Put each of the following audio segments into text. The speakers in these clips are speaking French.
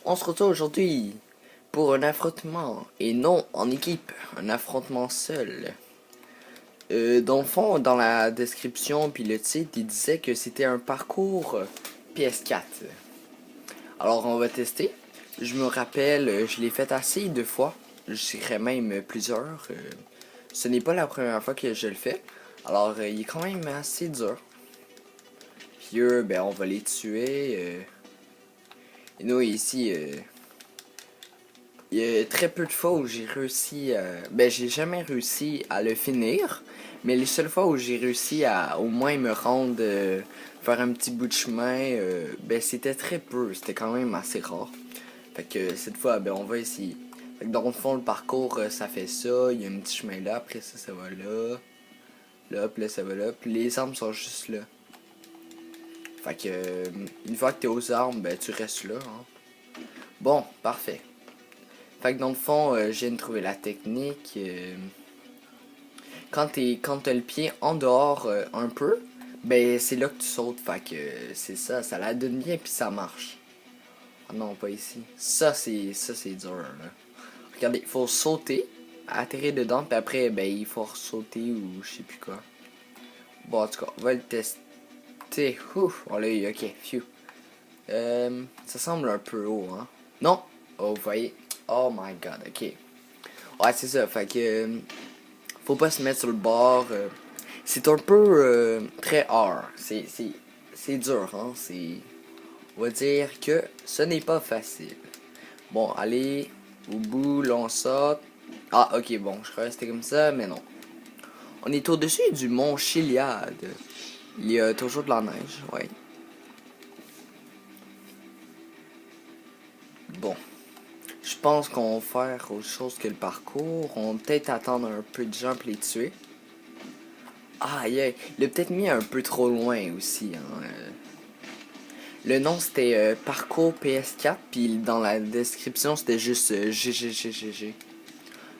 On se retrouve aujourd'hui pour un affrontement, et non en équipe, un affrontement seul. Dans le fond, dans la description puis le titre, il disait que c'était un parcours PS4. Alors on va tester. Je me rappelle, je l'ai fait assez de fois, je dirais même plusieurs. Ce n'est pas la première fois que je le fais. Alors il est quand même assez dur. Puis eux, ben on va les tuer. Et nous ici, il y a très peu de fois où j'ai réussi ben j'ai jamais réussi à le finir, mais les seules fois où j'ai réussi à au moins me rendre faire un petit bout de chemin, ben c'était très peu, c'était quand même assez rare. Fait que cette fois ben on va essayer. Fait que dans le fond le parcours ça fait ça, il y a un petit chemin là, après ça va là, puis là ça va là, puis les armes sont juste là. Fait que une fois que t'es aux armes, ben tu restes là, hein. Bon, parfait. Fait que dans le fond, je viens de trouver la technique. Quand t'as le pied en dehors un peu, ben c'est là que tu sautes. Fait que c'est ça, ça la donne bien puis ça marche. Ah non, pas ici. Ça c'est dur là. Regardez, il faut sauter, atterrir dedans, puis après ben il faut sauter ou je sais plus quoi. Bon en tout cas, on va le tester. Ouf, on l'a eu, ok, phew. Ça semble un peu haut, hein. Non! Oh, vous voyez? Oh my god, ok. Ouais, c'est ça, fait que faut pas se mettre sur le bord. C'est un peu très hard. C'est dur, hein. On va dire que ce n'est pas facile. Bon, allez, au bout, là on saute. Ah, ok, bon, je croyais que c'était comme ça, mais non. On est au-dessus du mont Chiliade. Il y a toujours de la neige, ouais. Bon, je pense qu'on va faire autre chose que le parcours. On va peut-être attendre un peu de gens pour les tuer. Ah, yeah. Il l'a peut-être mis un peu trop loin aussi, hein. Le nom c'était Parcours PS4, puis dans la description c'était juste GGGGG.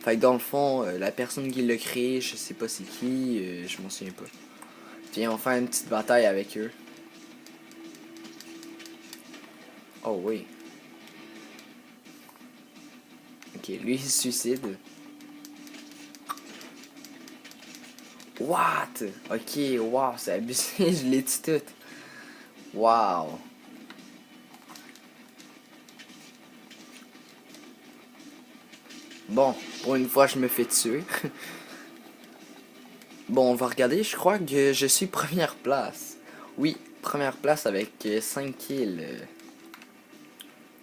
Fait que dans le fond, la personne qui l'a créé, je sais pas c'est qui, je m'en souviens pas. Viens, on fait une petite bataille avec eux. Oh oui. Ok, lui il se suicide. What? Ok, wow, c'est abusé, je l'ai tué tout. Wow. Bon, pour une fois je me fais tuer. Bon, on va regarder, je crois que je suis première place. Oui, première place avec 5 kills.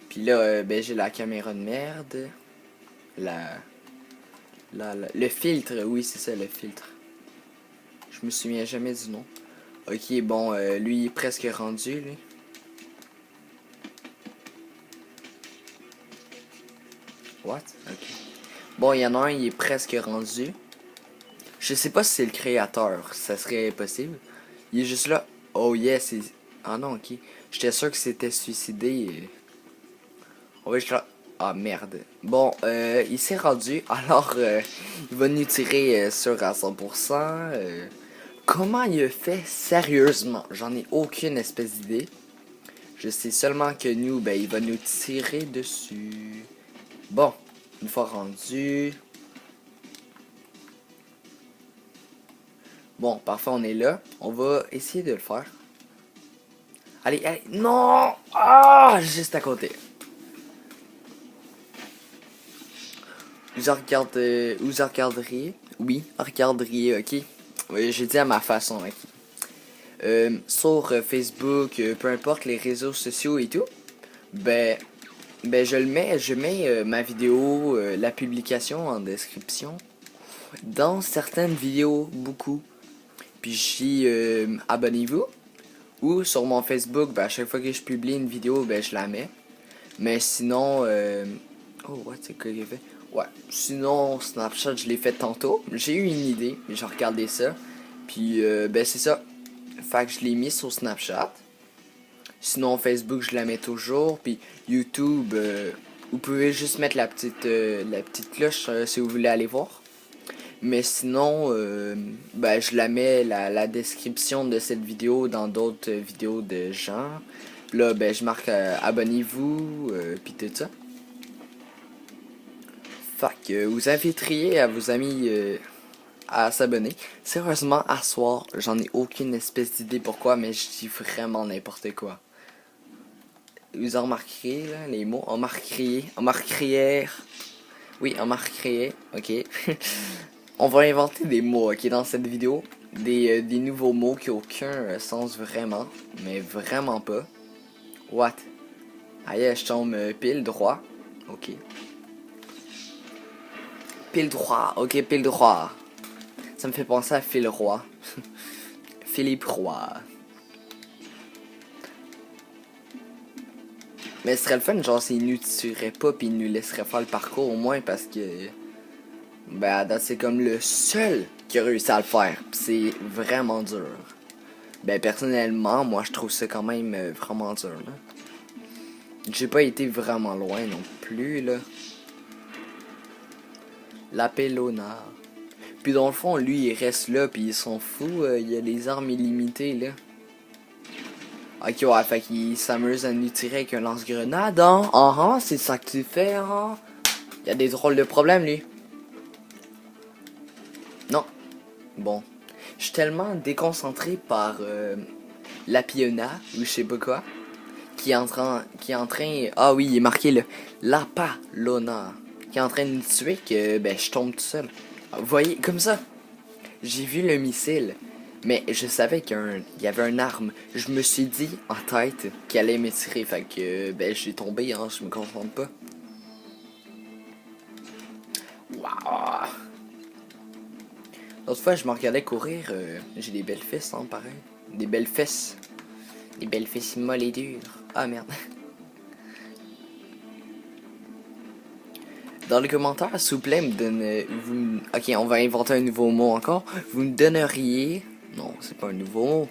Puis là, ben j'ai la caméra de merde. La, le filtre, oui, c'est ça, le filtre. Je me souviens jamais du nom. Ok, bon, lui, il est presque rendu, lui. What? Ok. Bon, il y en a un, il est presque rendu. Je sais pas si c'est le créateur, ça serait possible. Il est juste là. Oh yes, c'est... Ah non, ok. J'étais sûr que c'était suicidé. On va juste là. Ah merde. Bon, il s'est rendu, alors il va nous tirer sur à 100%. Comment il a fait sérieusement? J'en ai aucune espèce d'idée. Je sais seulement que nous, ben, il va nous tirer dessus. Bon, une fois rendu. Bon, parfois on est là. On va essayer de le faire. Allez, allez. Non! Ah! Juste à côté. Vous regarderiez? Oui, regarderiez, ok. Oui, j'ai dit à ma façon, ok. Sur Facebook, peu importe les réseaux sociaux et tout, ben, je mets ma vidéo, la publication en description. Dans certaines vidéos, beaucoup. Puis j'y abonnez-vous. Ou sur mon Facebook, ben, à chaque fois que je publie une vidéo, ben, je la mets. Mais sinon, oh, what, c'est quoi qu'il fait? Ouais, sinon, Snapchat, je l'ai fait tantôt. J'ai eu une idée, j'ai regardé ça. Puis, ben, c'est ça. Fait que je l'ai mis sur Snapchat. Sinon, Facebook, je la mets toujours. Puis, YouTube, vous pouvez juste mettre la petite cloche si vous voulez aller voir. Mais sinon, ben, je la mets la description de cette vidéo dans d'autres vidéos de gens. Là, ben, je marque abonnez-vous, puis tout ça. Fait que vous inviterez à vos amis à s'abonner. Sérieusement, à soir, j'en ai aucune espèce d'idée pourquoi, mais je dis vraiment n'importe quoi. Vous en remarquerez, là, les mots. On marquerait. Oui, on marquerait. Ok. On va inventer des mots, ok, dans cette vidéo. Des nouveaux mots qui n'ont aucun sens vraiment. Mais vraiment pas. What? Aïe, je tombe pile droit. Ok. Pile droit. Ok, pile droit. Ça me fait penser à Phil Roy. Philippe Roy. Mais ce serait le fun, genre, s'il nous tuerait pas puis il nous laisserait faire le parcours au moins parce que. Ben, à date, c'est comme le seul qui a réussi à le faire. Pis c'est vraiment dur. Ben, personnellement, moi, je trouve ça quand même vraiment dur, là. J'ai pas été vraiment loin non plus, là. La Pelona. Puis dans le fond, lui, il reste là, puis il s'en fout. Il a les armes illimitées, là. Ok, ouais, fait qu'il s'amuse à nous tirer avec un lance-grenade, hein. C'est ça que tu fais, hein. Il y a des drôles de problèmes, lui. Non. Bon. Je suis tellement déconcentré par la Piona, ou je sais pas quoi, qui est en train... Ah oui, il est marqué, là. La Palona. Qui est en train de nous tuer, que, ben, je tombe tout seul. Vous voyez, comme ça. J'ai vu le missile. Mais je savais qu'il y avait une arme. Je me suis dit en tête qu'elle allait me tirer. Fait que ben j'ai tombé, hein, je me concentre pas. Waouh! L'autre fois je me regardais courir, j'ai des belles fesses, hein, pareil. Des belles fesses. Des belles fesses molles et dures. Ah merde. Dans les commentaires, s'il vous plaît, Ok, on va inventer un nouveau mot encore. Vous me donneriez... Non, c'est pas un nouveau mot.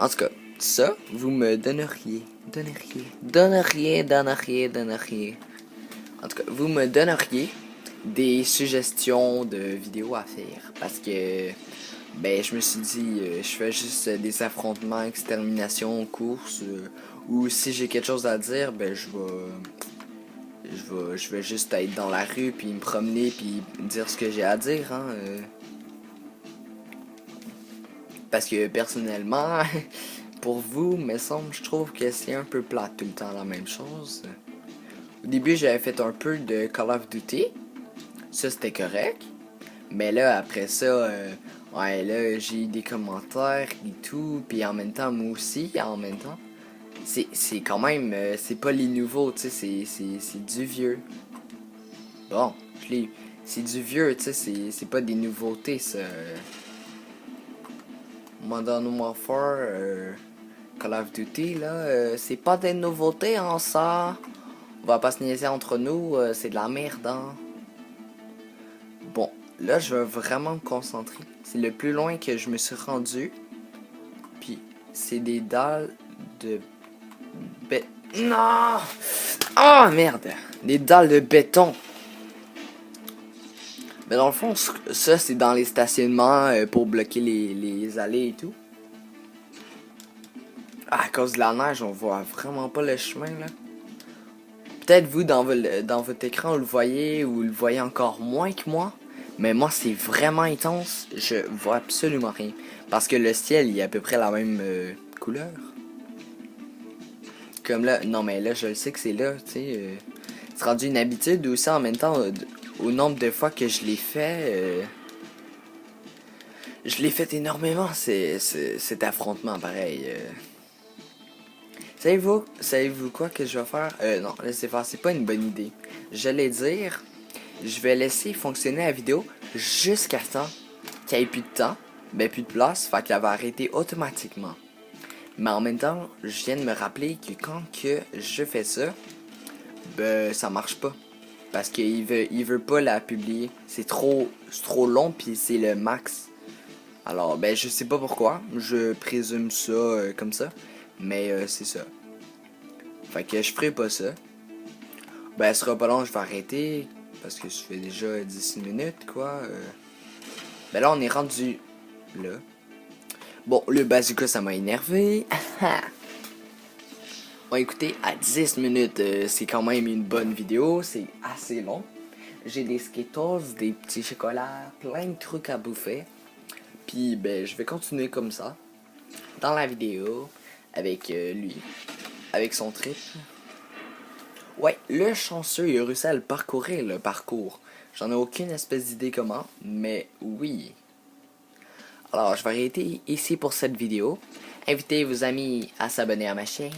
En tout cas, ça, vous me donneriez. Donneriez. En tout cas, vous me donneriez des suggestions de vidéos à faire. Parce que, ben, je me suis dit, je fais juste des affrontements, extermination, courses. Ou si j'ai quelque chose à dire, ben, je vais juste être dans la rue, puis me promener, puis dire ce que j'ai à dire, hein. Parce que personnellement, pour vous, me semble, je trouve que c'est un peu plate tout le temps la même chose. Au début, j'avais fait un peu de Call of Duty. Ça, c'était correct. Mais là, après ça, ouais, là, j'ai eu des commentaires et tout. Puis en même temps, moi aussi, en même temps. C'est quand même, c'est pas les nouveaux, tu sais, c'est du vieux. Bon, c'est du vieux, tu sais, c'est pas des nouveautés, ça. Modern Warfare, Call of Duty, là, c'est pas des nouveautés, hein, ça. On va pas se niaiser entre nous, c'est de la merde, hein. Bon, là, je vais vraiment me concentrer. C'est le plus loin que je me suis rendu. Puis, c'est des dalles de... Non! Oh, merde! Des dalles de béton. Mais dans le fond, ça, c'est dans les stationnements pour bloquer les allées et tout. Ah, à cause de la neige, on voit vraiment pas le chemin, là. Peut-être vous, dans votre écran, vous le voyez, ou vous le voyez encore moins que moi. Mais moi, c'est vraiment intense. Je vois absolument rien. Parce que le ciel, il est à peu près la même couleur. Comme là, non, mais là, je le sais que c'est là, tu sais. C'est rendu une habitude aussi en même temps, au nombre de fois que je l'ai fait. Je l'ai fait énormément, cet affrontement, pareil. Savez-vous quoi que je vais faire? Non, laissez faire, c'est pas une bonne idée. J'allais dire, je vais laisser fonctionner la vidéo jusqu'à temps qu'il n'y ait plus de temps, ben plus de place, fait qu'elle va arrêter automatiquement. Mais en même temps, je viens de me rappeler que quand que je fais ça, ben ça marche pas. Parce qu'il veut pas la publier. C'est trop long, puis c'est le max. Alors, ben je sais pas pourquoi, je présume ça comme ça. Mais c'est ça. Fait que je ferai pas ça. Ben, ce sera pas long, je vais arrêter. Parce que je fais déjà 10 minutes, quoi. Ben là, on est rendu là. Bon, le bazooka, ça m'a énervé. Bon, écoutez, à 10 minutes, c'est quand même une bonne vidéo. C'est assez long. J'ai des Skittles, des petits chocolats, plein de trucs à bouffer. Puis, ben, je vais continuer comme ça. Dans la vidéo, avec lui. Avec son trip. Ouais, le chanceux, il a réussi à le parcourir, le parcours. J'en ai aucune espèce d'idée comment, mais oui. Alors, je vais arrêter ici pour cette vidéo. Invitez vos amis à s'abonner à ma chaîne.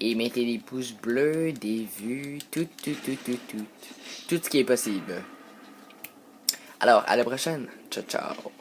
Et mettez des pouces bleus, des vues, tout ce qui est possible. Alors, à la prochaine. Ciao, ciao.